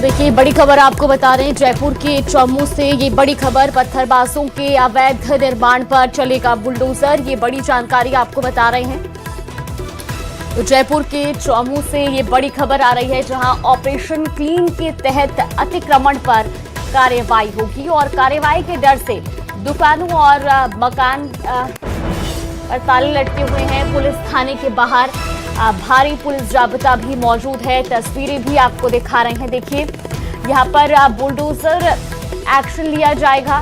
देखिए बड़ी खबर आपको बता रहे हैं, जयपुर के चौमू से ये बड़ी खबर। पत्थरबाजों के अवैध निर्माण पर चलेगा बुलडोजर, ये बड़ी जानकारी आपको बता रहे हैं। तो जयपुर के चौमू से ये बड़ी खबर आ रही है, जहां ऑपरेशन क्लीन के तहत अतिक्रमण पर कार्रवाई होगी और कार्रवाई के डर से दुकानों और मकान पर ताले लटके हुए हैं। पुलिस थाने के बाहर भारी पुलिस जाब्ता भी मौजूद है। तस्वीरें भी आपको दिखा रहे हैं। देखिए यहाँ पर बुलडोजर एक्शन लिया जाएगा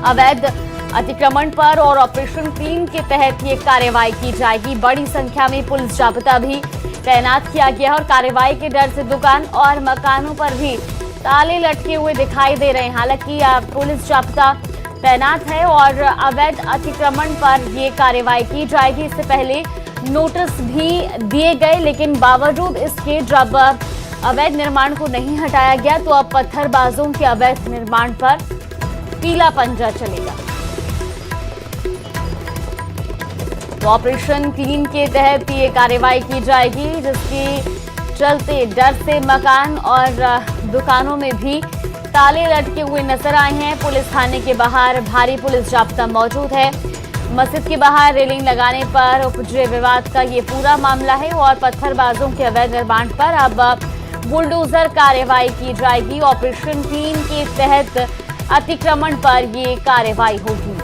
अवैध अतिक्रमण पर और ऑपरेशन क्लीन के तहत ये कार्रवाई की जाएगी। बड़ी संख्या में पुलिस जाब्ता भी तैनात किया गया है और कार्रवाई के डर से दुकान और मकानों पर भी ताले लटके हुए दिखाई दे रहे हैं। हालांकि पुलिस जाब्ता तैनात है और अवैध अतिक्रमण पर ये कार्रवाई की जाएगी। इससे पहले नोटिस भी दिए गए, लेकिन बावजूद इसके जब अवैध निर्माण को नहीं हटाया गया तो अब पत्थरबाजों के अवैध निर्माण पर पीला पंजा चलेगा। तो ऑपरेशन क्लीन के तहत ये कार्रवाई की जाएगी, जिसके चलते डर से मकान और दुकानों में भी ताले लटके हुए नजर आए हैं। पुलिस थाने के बाहर भारी पुलिस जाब्ता मौजूद है। मस्जिद के बाहर रेलिंग लगाने पर उपजे विवाद का ये पूरा मामला है और पत्थरबाजों के अवैध निर्माण पर अब बुलडोजर कार्रवाई की जाएगी। ऑपरेशन क्लीन के तहत अतिक्रमण पर ये कार्रवाई होगी।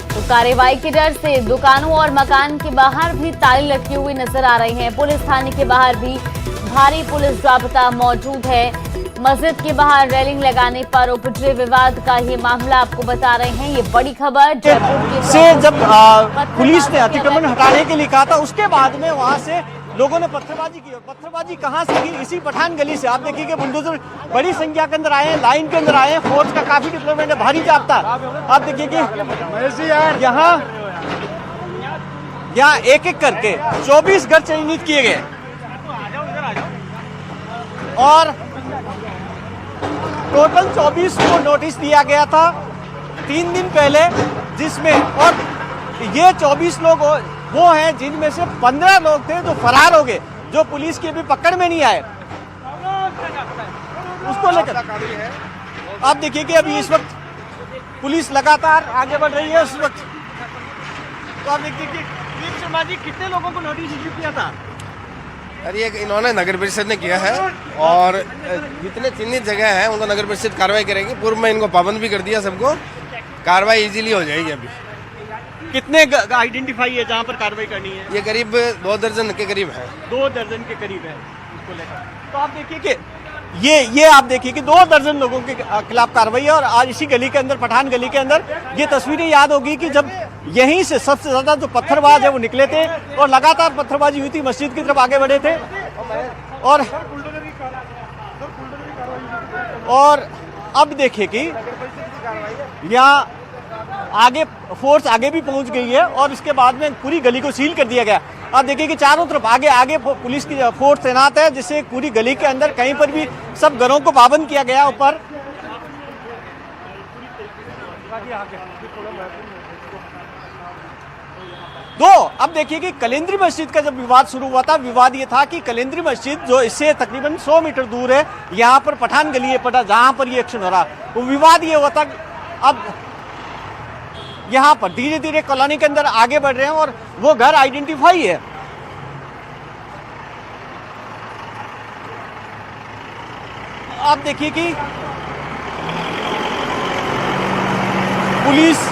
तो कार्रवाई के डर से दुकानों और मकान के बाहर भी ताले लटके हुए नजर आ रहे हैं। पुलिस थाने के बाहर भी भारी पुलिस जाब्ता मौजूद है। मस्जिद के बाहर रेलिंग लगाने पर उपजे विवाद का ये मामला आपको बता रहे हैं। ये बड़ी खबर जयपुर से जब पुलिस ने अतिक्रमण हटाने के लिए कहा था, उसके बाद में वहां से लोगों ने पत्थरबाजी की। पत्थरबाजी कहां से की? इसी पठान गली से। आप देखिए कि बुलडोजर बड़ी संख्या के अंदर आए हैं, लाइन के अंदर आए हैं। फोर्स का काफी डिप्लॉयमेंट है, भारी जाब्ता। आप देखिए कि यहाँ एक एक करके 24 घर चयनित किए गए और टोटल 24 को नोटिस दिया गया था 3 दिन पहले, जिसमें और ये 24 लोग वो हैं जिनमें से 15 लोग थे जो फरार हो गए, जो पुलिस की अभी पकड़ में नहीं आए। उसको लेकर आप देखिए कि अभी इस वक्त पुलिस लगातार आगे बढ़ रही है। उस वक्त तो आप देखिए कि शर्मा जी कितने लोगों को नोटिस इश्यू किया था? अरे इन्होंने नगर परिषद ने किया है और जितने चिन्हित जगह है उनको नगर परिषद कार्रवाई करेगी। पूर्व में इनको पाबंद भी कर दिया, सबको कार्रवाई इजीली हो जाएगी। अभी कितने आइडेंटिफाई है जहां पर कार्रवाई करनी है? ये करीब 2 दर्जन के करीब है। 2 दर्जन के करीब है इसको लेकर। तो आप देखिए कि ये आप देखिए कि 2 दर्जन लोगों के खिलाफ कार्रवाई है। और आज इसी गली के अंदर, पठान गली के अंदर, ये तस्वीरें याद होगी कि जब यहीं से सबसे ज्यादा जो पत्थरबाज है वो निकले थे और लगातार पत्थरबाजी हुई थी, मस्जिद की तरफ आगे बढ़े थे। और अब देखिए कि यहाँ आगे फोर्स आगे भी पहुंच गई है और इसके बाद में पूरी गली को सील कर दिया गया। आप देखिए कि चारों तरफ आगे पुलिस की फोर्स तैनात है, जिससे पूरी गली के अंदर कहीं पर भी सब घरों को पाबंद किया गया। ऊपर अब देखिए कि कलेंद्री मस्जिद का जब विवाद शुरू हुआ था, विवाद ये था कि कलेंद्री मस्जिद जो इससे तकरीबन 100 मीटर दूर है, यहाँ पर पठान गली है जहां पर ये एक्शन हो रहा, वो विवाद ये हुआ था। अब यहाँ पर धीरे धीरे कॉलोनी के अंदर आगे बढ़ रहे हैं और वो घर आइडेंटिफाई है। आप देखिए कि पुलिस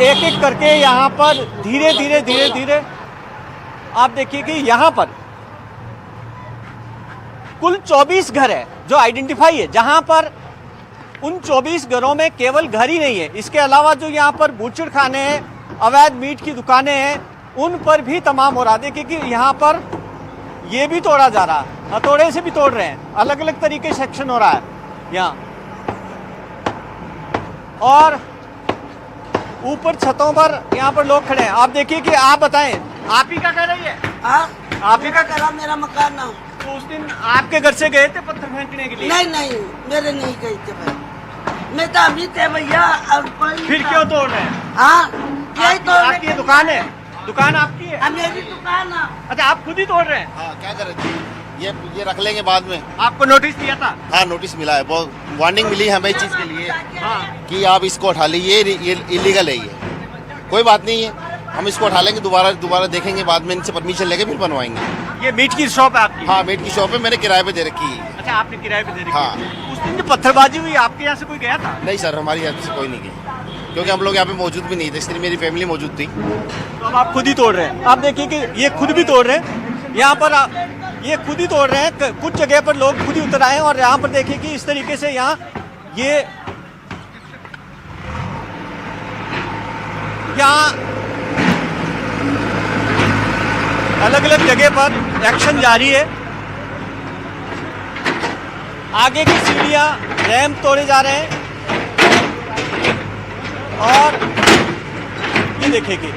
एक एक करके यहाँ पर धीरे धीरे आप देखिए कि यहाँ पर कुल 24 घर है जो आइडेंटिफाई है, जहाँ पर उन 24 घरों में केवल घर ही नहीं है, इसके अलावा जो यहाँ पर बूचड़ खाने हैं, अवैध मीट की दुकानें हैं, उन पर भी तमाम हो रहा है। देखिए कि यहाँ पर ये भी तोड़ा जा रहा है, हथौड़े से भी तोड़ रहे हैं, अलग अलग तरीके से एक्शन हो रहा है यहाँ। और ऊपर छतों पर यहाँ पर लोग खड़े हैं। आप देखिए कि आप बताएं, आप ही का कह रही है? आप ही का कह? मेरा मकान ना। तो उस दिन आपके घर से गए थे पत्थर फेंकने के लिए? नहीं, मेरे नहीं गए थे भाई, मैं तो अभी थे भैया। और फिर क्यों तोड़ रहे हैं? हाँ, यही तो आपकी दुकान है? दुकान आपकी है? अब मेरी दुकान है। अच्छा, आप खुद ही तोड़ रहे हैं? हाँ, क्या करें, ये रख लेंगे बाद में। आपको नोटिस दिया था? हाँ, नोटिस मिला है, बहुत वार्निंग मिली है हमें इस चीज़ के लिए कि आप इसको उठा लीजिए, ये इलीगल है, ये कोई बात नहीं है, हम इसको उठा लेंगे, दोबारा देखेंगे, बाद में इनसे परमिशन लेके फिर बनवाएंगे। ये मीट की शॉप है आपकी? हाँ, मीट की शॉप है, मैंने किराए पे दे रखी है। अच्छा, आपने किराए पे दे रखी हाँ। है। उस दिन जो पत्थरबाजी हुई, आपके यहाँ से कोई गया था? नहीं सर, हमारी यहाँ से कोई नहीं गई, क्योंकि हम लोग यहाँ पे मौजूद भी नहीं थे, इसलिए मेरी फैमिली मौजूद थी। तो अब आप खुद ही तोड़ रहे हैं? आप देखिए कि ये खुद भी तोड़ रहे हैं, यहाँ पर ये खुद ही तोड़ रहे हैं, कुछ जगह पर लोग खुद ही उतर आए हैं, और यहाँ पर देखिए कि इस तरीके से यहाँ अलग अलग जगह पर एक्शन जारी है। आगे की सीढ़ियां, रैंप तोड़े जा रहे हैं, और ये देखिए कि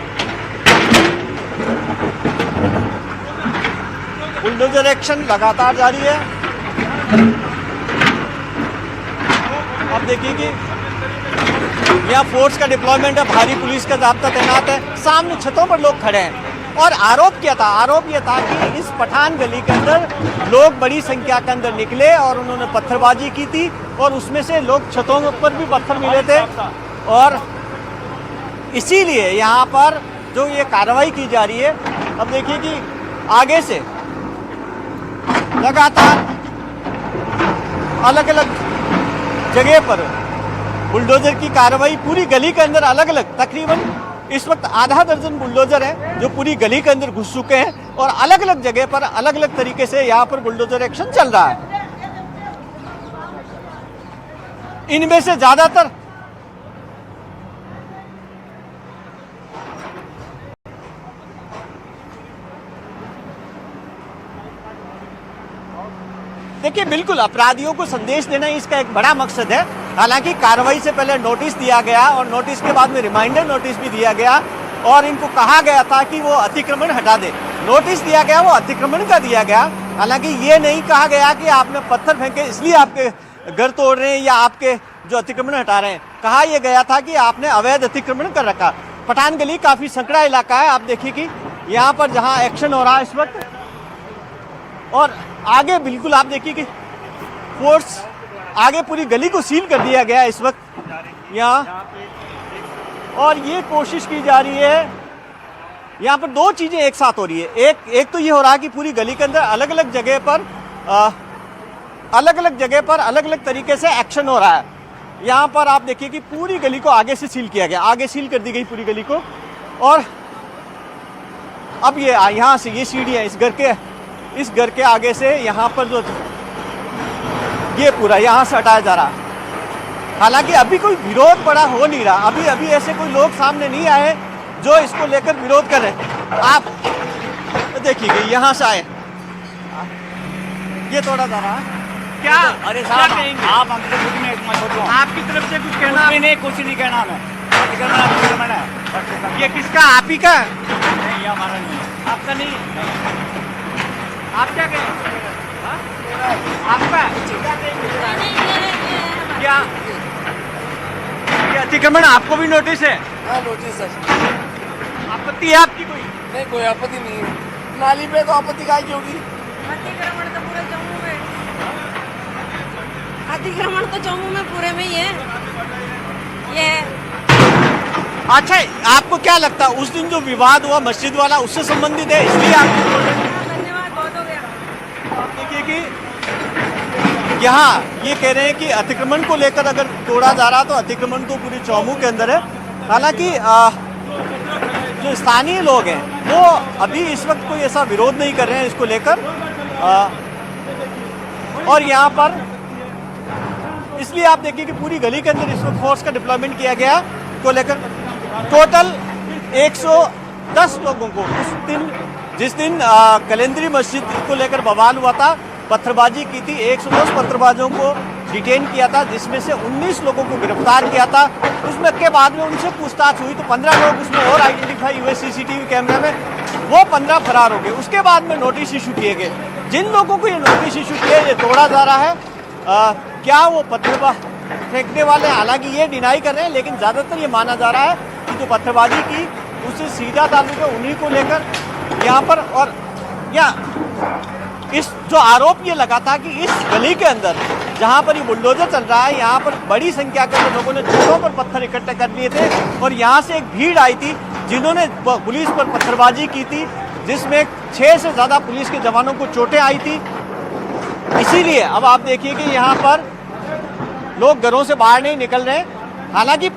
बुलडोजर एक्शन लगातार जारी है। अब देखिए कि यहाँ फोर्स का डिप्लॉयमेंट है, भारी पुलिस का जाब्ता तैनात है, सामने छतों पर लोग खड़े हैं। और आरोप यह था कि इस पठान गली के अंदर लोग बड़ी संख्या के अंदर निकले और उन्होंने पत्थरबाजी की थी, और उसमें से लोग छतों पर भी पत्थर मिले थे, और इसीलिए यहाँ पर जो ये कार्रवाई की जा रही है। अब देखिए कि आगे से लगातार अलग अलग जगह पर बुलडोजर की कार्रवाई पूरी गली के अंदर अलग अलग, तकरीबन इस वक्त आधा दर्जन बुलडोजर हैं जो पूरी गली के अंदर घुस चुके हैं, और अलग अलग जगह पर अलग अलग तरीके से यहाँ पर बुलडोजर एक्शन चल रहा है। इनमें से ज्यादातर देखिए, बिल्कुल अपराधियों को संदेश देना इसका एक बड़ा मकसद है। हालांकि कार्रवाई से पहले नोटिस दिया गया, और नोटिस के बाद में रिमाइंडर नोटिस भी दिया गया, और इनको कहा गया था कि वो अतिक्रमण हटा दे। नोटिस दिया गया, वो अतिक्रमण का दिया गया। हालांकि ये नहीं कहा गया कि आपने पत्थर फेंके इसलिए आपके घर तोड़ रहे हैं या आपके जो अतिक्रमण हटा रहे हैं। कहा यह गया था कि आपने अवैध अतिक्रमण कर रखा। पठान गली काफी संकरा इलाका है। आप देखिए कि यहाँ पर जहाँ एक्शन हो रहा है इस वक्त, और आगे बिल्कुल आप देखिए कि फोर्स आगे पूरी गली को सील कर दिया गया है इस वक्त यहाँ, और ये कोशिश की जा रही है। यहाँ पर दो चीजें एक साथ हो रही है। एक तो ये हो रहा है कि पूरी गली के अंदर अलग अलग जगह पर अलग अलग तरीके से एक्शन हो रहा है। यहाँ पर आप देखिए कि पूरी गली को आगे से सील किया गया, आगे सील कर दी गई पूरी गली को, और अब ये यहाँ से ये सीढ़ियाँ इस घर के आगे से यहाँ पर जो ये पूरा यहाँ से हटाया जा रहा है। हालांकि अभी कोई विरोध बड़ा हो नहीं रहा, अभी ऐसे कोई लोग सामने नहीं आए जो इसको लेकर विरोध कर रहे हैं। आप देखिए यहाँ से आए, ये तोड़ा जा रहा है। क्या अरे क्या साहब, कहेंगे आप हमसे कुछ नहीं, आपकी तरफ से कुछ कहना? कुछ नहीं कहना मैं। ये किसका? आप ही का? नहीं, ये हमारा नहीं है। आपका नहीं? आप क्या कहेंगे? आपका क्या? ये अतिक्रमण आपको भी नोटिस है? हाँ, नोटिस है। आपत्ति है आपकी कोई? नहीं, कोई आपत्ति नहीं है। नाली पे तो आपत्ति काहे की होगी? अतिक्रमण तो पूरे जम्मू में, अतिक्रमण तो जम्मू में पूरे में ही है। ये अच्छा, आपको क्या लगता है उस दिन जो विवाद हुआ मस्जिद वाला उससे संबंधित है, इसलिए आप धन्यवाद, बहुत हो गया। देखिए कि यहाँ ये कह रहे हैं कि अतिक्रमण को लेकर अगर तोड़ा जा रहा तो अतिक्रमण तो पूरी चौमू के अंदर है। हालांकि जो स्थानीय लोग हैं वो अभी इस वक्त कोई ऐसा विरोध नहीं कर रहे हैं इसको लेकर, और यहाँ पर इसलिए आप देखिए कि पूरी गली के अंदर इस वक्त फोर्स का डिप्लॉयमेंट किया गया को लेकर। टोटल 110 लोगों को उस दिन जिस दिन कलेंदरी मस्जिद को लेकर बवाल हुआ था, पत्थरबाजी की थी, 110 पत्थरबाजों को डिटेन किया था, जिसमें से 19 लोगों को गिरफ्तार किया था। उसमें के बाद में उनसे पूछताछ हुई तो 15 लोग उसमें और आइडेंटिफाई हुए सीसीटीवी कैमरे में, वो 15 फरार हो गए। उसके बाद में नोटिस इशू किए गए। जिन लोगों को ये नोटिस इशू किए, ये तोड़ा जा रहा है, क्या वो पत्थर फेंकने वाले? हालांकि ये डिनाई कर रहे हैं, लेकिन ज़्यादातर ये माना जा रहा है कि जो पत्थरबाजी की उससे सीधा ताल्लुक है उन्हीं को लेकर यहाँ पर। और या इस जो आरोप ये लगा था कि इस गली के अंदर जहाँ पर ये बुलडोजर चल रहा है, यहाँ पर बड़ी संख्या के अंदर लोगों ने छतों पर पत्थर इकट्ठे कर लिए थे और यहाँ से एक भीड़ आई थी जिन्होंने पुलिस पर पत्थरबाजी की थी, जिसमें 6 से ज़्यादा पुलिस के जवानों को चोटें आई थी। इसीलिए अब आप देखिए कि यहाँ पर लोग घरों से बाहर नहीं निकल रहे। हालांकि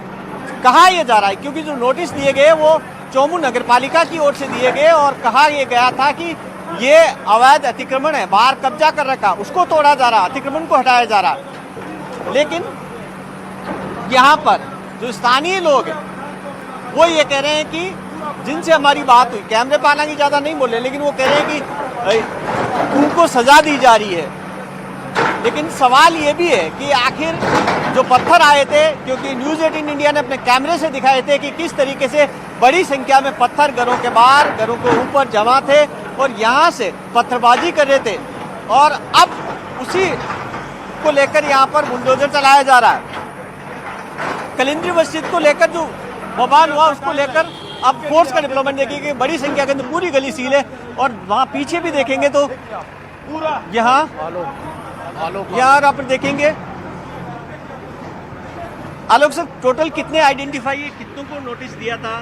कहा यह जा रहा है, क्योंकि जो नोटिस दिए गए वो चौमू नगर पालिका की ओर से दिए गए और कहा यह गया था कि ये अवैध अतिक्रमण है, बाहर कब्जा कर रखा, उसको तोड़ा जा रहा, अतिक्रमण को हटाया जा रहा। लेकिन यहाँ पर जो स्थानीय लोग हैं वो ये कह रहे हैं कि जिनसे हमारी बात हुई, कैमरे पर हालांकि ज़्यादा नहीं बोले, लेकिन वो कह रहे हैं कि उनको सजा दी जा रही है। लेकिन सवाल ये भी है कि आखिर जो पत्थर आए थे, क्योंकि न्यूज़ 18 इंडिया ने अपने कैमरे से दिखाए थे कि किस तरीके से बड़ी संख्या में पत्थर घरों के बाहर, घरों के ऊपर जमा थे और यहाँ से पत्थरबाजी कर रहे थे। और अब उसी को लेकर यहाँ पर बुलडोजर चलाया जा रहा है। कलिंद्री मस्जिद को लेकर जो बवाल हुआ उसको लेकर अब फोर्स का डिप्लॉयमेंट देखिए, बड़ी संख्या के अंदर पूरी गली सील है। और वहाँ पीछे भी देखेंगे तो यहाँ आप देखेंगे आलोक सर, टोटल कितने आइडेंटिफाई है, कितनों को नोटिस दिया था?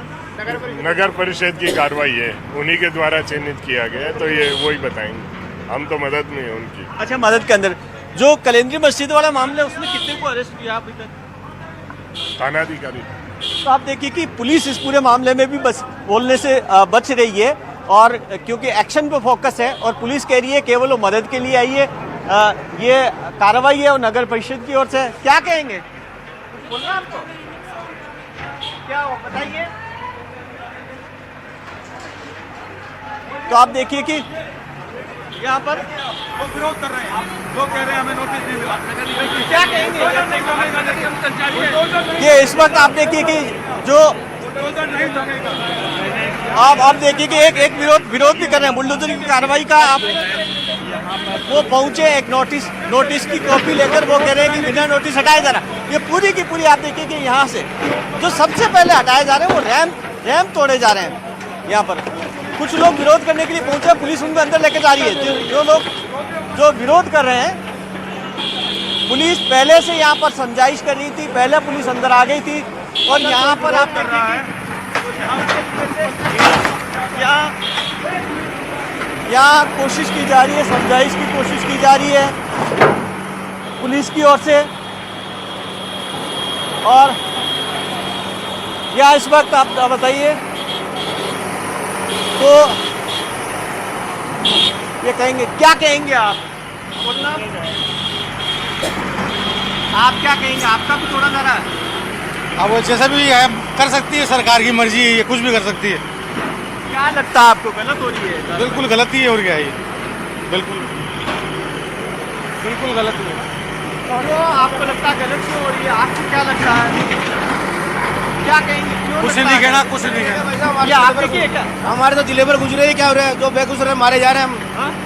नगर परिषद की कार्रवाई है, उन्हीं के द्वारा चिन्हित किया गया है, तो ये वही बताएंगे, हम तो मदद में है उनकी। अच्छा, मदद के अंदर जो कलिंद्री मस्जिद वाला मामला है उसमें कितने को अरेस्ट किया अभी तक? थानाधिकारी। तो आप देखिए कि पुलिस इस पूरे मामले में भी बस बोलने से बच रही है, और क्योंकि एक्शन पे फोकस है और पुलिस कह रही है केवल वो मदद के लिए आई है। ये कार्रवाई है और नगर परिषद की ओर से। क्या कहेंगे, बोलना आपको क्या हो बताइए। तो आप देखिए कि यहाँ पर वो विरोध कर रहे हैं, लोग कह रहे हैं हमें नोटिस नहीं मिला। क्या कहेंगे ये इस वक्त आप देखिए कि जो आप देखिए कि एक विरोध भी कर रहे हैं बुलडोजर की कार्रवाई का। आप वो पहुंचे एक नोटिस की कॉपी लेकर, वो कह रहे हैं कि बिना नोटिस हटाया जा रहा। ये पूरी की पूरी आप देखिए कि यहाँ से जो सबसे पहले हटाए जा रहे हैं वो रैंप तोड़े जा रहे हैं। यहाँ पर कुछ लोग विरोध करने के लिए पहुंचे, पुलिस उनको अंदर लेके जा रही है। जो लोग जो विरोध कर रहे हैं, पुलिस पहले से यहाँ पर समझाइश कर रही थी, पहले पुलिस अंदर आ गई थी। और यहाँ पर आप देख रहा है यहाँ कोशिश की जा रही है, समझाइश की कोशिश की जा रही है पुलिस की ओर से। और यहाँ इस वक्त आप बताइए तो ये कहेंगे, क्या कहेंगे आप, बोलना आप क्या कहेंगे, आपका भी थोड़ा ज़रा है। अब जैसा भी है कर सकती है, सरकार की मर्जी है, ये कुछ भी कर सकती है। क्या लगता है आपको, गलत हो रही है? बिल्कुल गलत ही है, और क्या है, बिल्कुल गलत ही है। तो आपको लगता है गलत क्यों हो रही है, आपको क्या लगता है, क्या कहेंगे? कुछ नहीं कहना, कुछ नहीं कहना। ये आपके की है क्या? हमारे तो जिले पर गुजरे ही क्या हो रहे हैं, जो बेगूसराय मारे जा रहे हैं हम,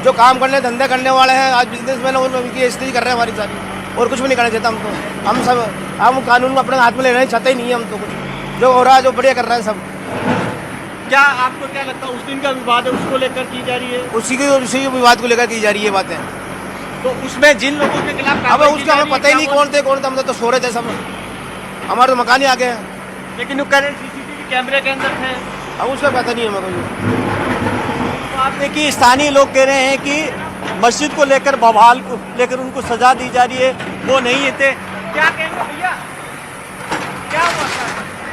जो काम करने धंधे करने वाले हैं, आज बिजनेसमैन उनकी स्थिति कर रहे हैं हमारी सारी, और कुछ भी नहीं करना चाहता हम तो। हम कानून में अपने हाथ में ले रहे हैं, चाहते ही नहीं है हम तो। कुछ जो हो रहा है, जो बढ़िया कर रहा है सब। क्या आपको क्या लगता है, उस दिन का विवाद है उसको लेकर की जा रही है? उसी विवाद को लेकर की जा रही है बातें। तो उसमें जिन लोगों के खिलाफ अब उसका हमें पता ही नहीं कौन थे, हम तो सो रहे थे सब, हमारे तो मकान ही आ गए हैं। लेकिन वो करंट सीसीटीवी कैमरे के अंदर थे, अब उसका पता नहीं है हमें। तो आप देखिए स्थानीय लोग कह रहे हैं कि मस्जिद को लेकर, बवाल को लेकर उनको सजा दी जा रही है, वो नहीं थे। क्या कहेंगे भैया, क्या हुआ था?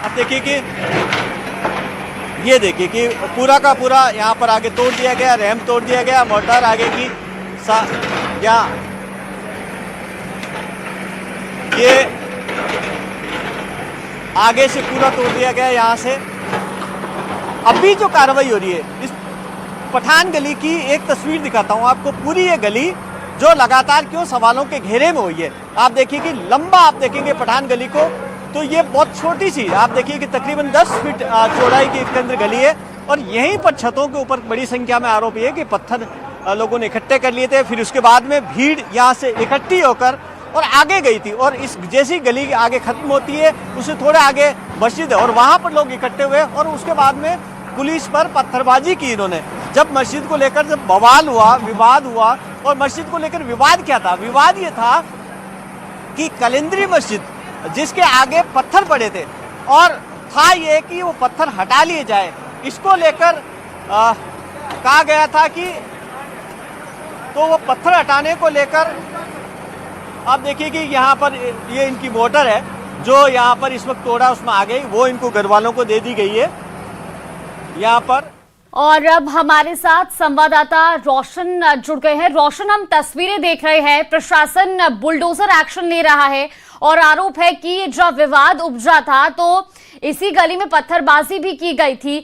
अब देखिए कि ये देखिए कि पूरा का पूरा यहाँ पर आगे तोड़ दिया गया, रैंप तोड़ दिया गया, मोटर आगे की यहाँ ये आगे से पूरा तोड़ दिया गया यहाँ से। अभी जो कार्रवाई हो रही है, इस पठान गली की एक तस्वीर दिखाता हूँ आपको। पूरी ये गली जो लगातार क्यों सवालों के घेरे में हुई है। आप देखिए कि लंबा आप देखेंगे पठान गली को, तो ये बहुत छोटी सी, आप देखिए कि तकरीबन 10 फीट चौड़ाई की इसके अंदर गली है। और यहीं पर छतों के ऊपर बड़ी संख्या में आरोप ये है कि पत्थर लोगों ने इकट्ठे कर लिए थे। फिर उसके बाद में भीड़ यहाँ से इकट्ठी होकर और आगे गई थी, और इस जैसी गली के आगे खत्म होती है उससे थोड़ा आगे मस्जिद है और वहां पर लोग इकट्ठे हुए और उसके बाद में पुलिस पर पत्थरबाजी की इन्होंने। जब मस्जिद को लेकर जब बवाल हुआ, विवाद हुआ, और मस्जिद को लेकर विवाद क्या था? विवाद ये था कि कलिंद्री मस्जिद जिसके आगे पत्थर पड़े थे और था ये कि वो पत्थर हटा लिए जाए, इसको लेकर कहा गया था कि तो वो पत्थर हटाने को लेकर आप देखिए कि यहाँ पर ये इनकी मोटर है जो यहाँ पर इस वक्त तोड़ा उसमें आ गई, वो इनको घर वालों को दे दी गई है यहाँ पर। और अब हमारे साथ संवाददाता रोशन जुड़ गए हैं। रोशन, हम तस्वीरें देख रहे हैं, प्रशासन बुलडोजर एक्शन ले रहा है और आरोप है कि जब विवाद उपजा था तो इसी गली में पत्थरबाजी भी की गई थी।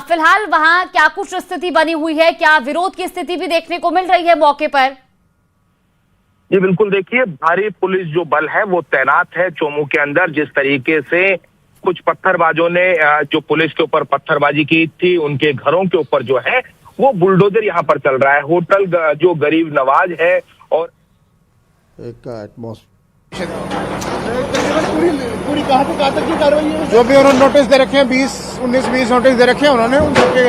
फिलहाल वहां क्या कुछ स्थिति बनी हुई है? क्या विरोध की स्थिति भी देखने को मिल रही है मौके पर? जी बिल्कुल, देखिए भारी पुलिस जो बल है वो तैनात है चोमू के अंदर। जिस तरीके से कुछ पत्थरबाजों ने जो पुलिस के ऊपर पत्थरबाजी की थी, उनके घरों के ऊपर जो है वो बुलडोजर यहाँ पर चल रहा है। होटल जो गरीब नवाज है और एक पूरी कहाँ से कहाँ तक की कार्रवाई है? जो भी उन्होंने नोटिस दे रखे हैं 19-20 नोटिस दे रखे हैं उन्होंने, उन सबके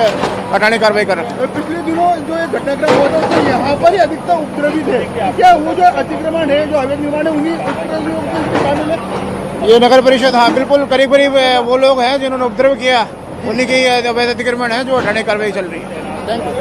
हटाने कार्रवाई कर रहे हैं। पिछले दिनों जो एक घटनाक्रम हुआ था उसमें यहाँ पर ही अधिकतर उपद्रवी थे, क्या वो जो अतिक्रमण है, जो अवैध निर्माण है, उन्हीं उपद्रवियों को शामिल है? ये नगर परिषद, हाँ बिल्कुल, करीब करीब वो लोग हैं जिन्होंने उपद्रव किया, उन्हीं के अवैध अतिक्रमण है जो हटाने कार्रवाई चल रही है। Thank you.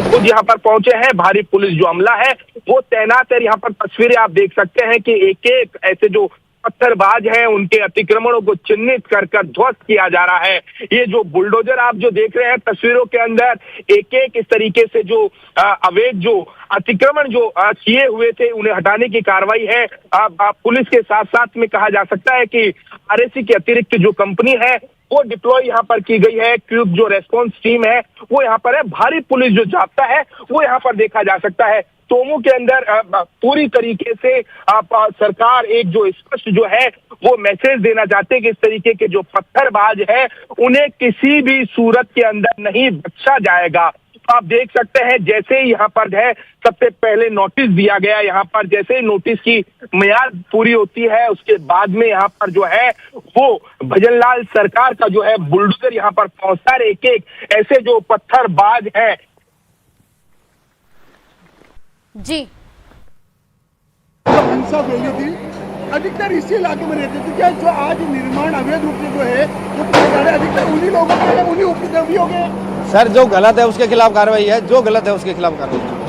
खुद यहाँ पर पहुंचे हैं, भारी पुलिस जो अमला है वो तैनात है। यहाँ पर तस्वीरें आप देख सकते हैं कि एक एक ऐसे जो पत्थरबाज हैं उनके अतिक्रमणों को चिन्हित कर कर ध्वस्त किया जा रहा है। ये जो बुलडोजर आप जो देख रहे हैं तस्वीरों के अंदर, एक एक इस तरीके से जो अवैध जो अतिक्रमण जो किए हुए थे उन्हें हटाने की कार्रवाई है। पुलिस के साथ साथ में कहा जा सकता है कि आरएसी के अतिरिक्त जो कंपनी है वो डिप्लॉय यहाँ पर की गई है। क्यूब जो रेस्पॉन्स टीम है वो यहाँ पर है। भारी पुलिस जो जाप्ता है वो यहाँ पर देखा जा सकता है। चोमू के अंदर पूरी तरीके से सरकार एक जो स्पष्ट जो है वो मैसेज देना चाहते हैं कि इस तरीके के जो पत्थरबाज है उन्हें किसी भी सूरत के अंदर नहीं बख्शा जाएगा। आप देख सकते हैं जैसे ही यहाँ पर है सबसे पहले नोटिस दिया गया, यहाँ पर जैसे ही नोटिस की मियाद पूरी होती है उसके बाद में यहाँ पर जो है वो भजनलाल सरकार का जो है बुलडोजर यहाँ पर पहुंचता है। एक एक ऐसे जो पत्थरबाज है जी हिंसा फैली थी, अधिकतर इसी इलाके में रहते थे। क्या जो आज निर्माण अवैध रूप से जो है जो अधिकतर उन्हीं लोगों के उन्हीं उपद्रवियों के? सर जो गलत है उसके खिलाफ कार्रवाई है, जो गलत है उसके खिलाफ कार्रवाई है।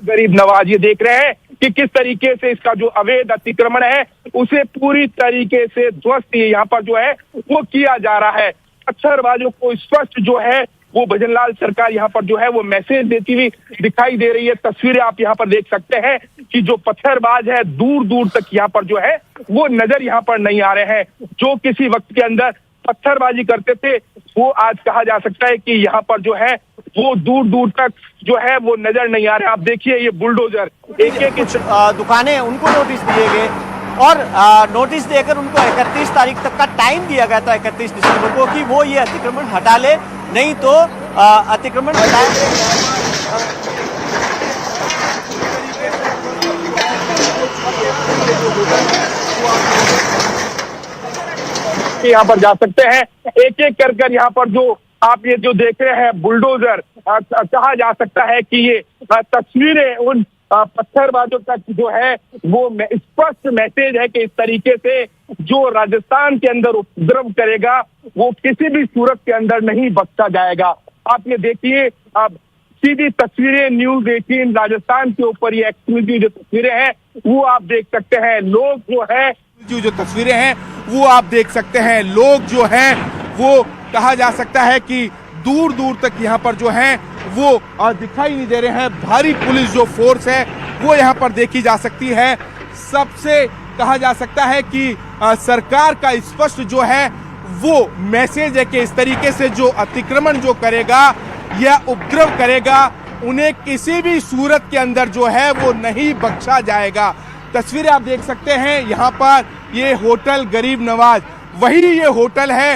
गरीब नवाज ये देख रहे हैं कि किस तरीके से इसका जो अवैध अतिक्रमण है उसे पूरी तरीके से ध्वस्त यहाँ पर जो है वो किया जा रहा है। पत्थरबाजों को स्पष्ट जो है वो भजनलाल सरकार यहाँ पर जो है वो मैसेज देती हुई दिखाई दे रही है। तस्वीरें आप यहाँ पर देख सकते हैं कि जो पत्थरबाज है दूर दूर तक यहाँ पर जो है वो नजर यहाँ पर नहीं आ रहे हैं। जो किसी वक्त के अंदर पत्थरबाजी करते थे वो आज कहा जा सकता है कि यहाँ पर जो है वो दूर दूर तक जो है वो नजर नहीं आ रहे। आप देखिए ये बुलडोजर एक एक दुकानें उनको नोटिस दिए गए और नोटिस देकर उनको 31 तारीख तक का टाइम दिया गया था, 31 दिसंबर को, कि वो ये अतिक्रमण हटा ले, नहीं तो अतिक्रमण यहाँ पर जा सकते हैं एक एक कर कर यहाँ पर जो आप ये जो देख रहे हैं बुलडोजर, कहा जा सकता है कि ये तस्वीरें उन पत्थरबाजों तक जो है वो स्पष्ट मैसेज है कि इस तरीके से जो राजस्थान के अंदर उपद्रव करेगा वो किसी भी सूरत के अंदर नहीं बख्शा जाएगा। आप ये देखिए सीधी तस्वीरें न्यूज़ 18 राजस्थान के ऊपर ये एक्सक्लूसिव जो तस्वीरें हैं वो आप देख सकते हैं। लोग जो है जो तस्वीरें हैं वो आप देख सकते हैं, लोग जो हैं वो कहा जा सकता है कि दूर दूर तक यहाँ पर जो है वो दिखाई नहीं दे रहे हैं। भारी पुलिस जो फोर्स है वो यहाँ पर देखी जा सकती है। सबसे कहा जा सकता है कि सरकार का स्पष्ट जो है वो मैसेज है कि इस तरीके से जो अतिक्रमण जो करेगा या उपद्रव करेगा उन्हें किसी भी सूरत के अंदर जो है वो नहीं बख्शा जाएगा। तस्वीरें आप देख सकते हैं यहाँ पर ये होटल गरीब नवाज, वही ये होटल है